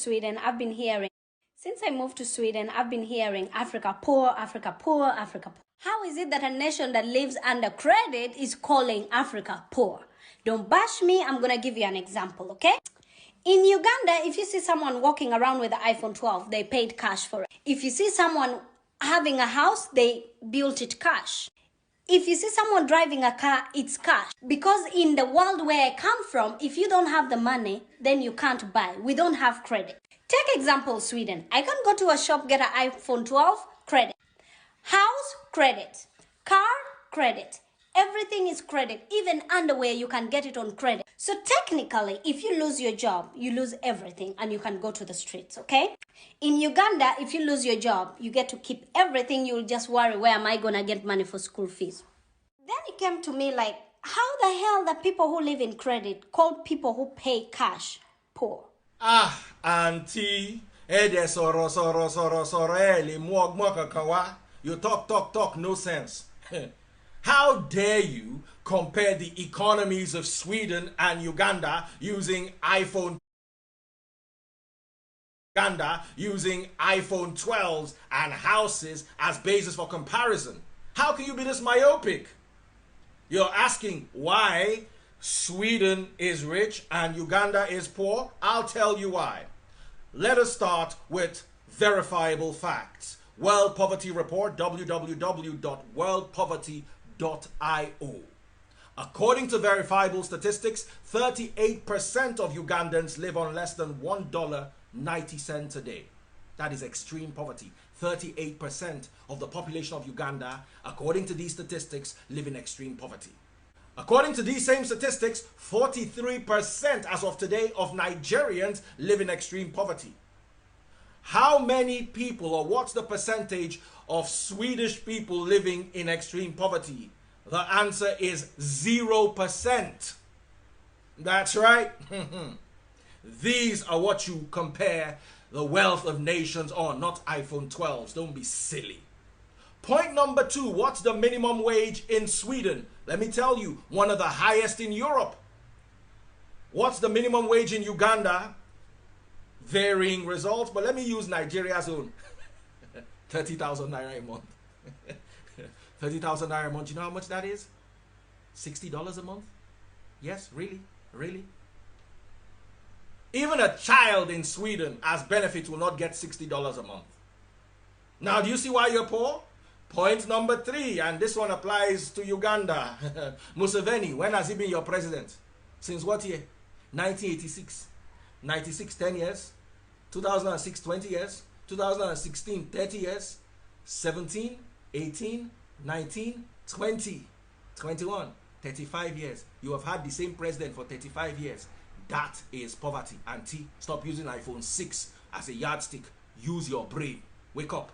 Sweden, I've been hearing, Africa poor, Africa poor, Africa poor. How is it that a nation that lives under credit is calling Africa poor? Don't bash me, I'm gonna give you an example, okay? In Uganda, if you see someone walking around with the iPhone 12, they paid cash for it. If you see someone having a house, they built it cash. If you see someone driving a car, it's cash. Because in the world where I come from, if you don't have the money, then you can't buy. We don't have credit. Take example, Sweden. I can go to a shop, get an iPhone 12, credit. House, credit. Car, credit. Everything is credit. Even underwear, you can get it on credit. So technically, if you lose your job, you lose everything and you can go to the streets, okay? In Uganda, if you lose your job, you get to keep everything. You'll just worry, where am I going to get money for school fees? Then it came to me like, how the hell the people who live in credit call people who pay cash poor? Ah, auntie, ede soro, you talk, no sense. How dare you compare the economies of Sweden and Uganda using iPhone 12s and houses as basis for comparison? How can you be this myopic? You're asking why Sweden is rich and Uganda is poor? I'll tell you why. Let us start with verifiable facts. World Poverty Report, www.worldpoverty.io. According to verifiable statistics, 38% of Ugandans live on less than $1.90 a day. That is extreme poverty. 38% of the population of Uganda, according to these statistics, live in extreme poverty. According to these same statistics, 43% as of today of Nigerians live in extreme poverty. How many people, or what's the percentage of Swedish people living in extreme poverty? The answer is 0%. That's right. These are what you compare the wealth of nations on, not iPhone 12s. Don't be silly. Point number 2, what's the minimum wage in Sweden? Let me tell you, one of the highest in Europe. What's the minimum wage in Uganda? Varying results, but let me use Nigeria's own. 30,000 naira a month. 30,000 naira a month. You know how much that is? $60 a month? Yes, really? Really? Even a child in Sweden as benefits will not get $60 a month. Now, do you see why you're poor? Point number 3, and this one applies to Uganda. Museveni, when has he been your president? Since what year? 1986. 96, 10 years. 2006, 20 years. 2016, 30 years. 17, 18, 19, 20, 21, 35 years. You have had the same president for 35 years. That is poverty. Auntie, stop using iPhone 6 as a yardstick. Use your brain. Wake up.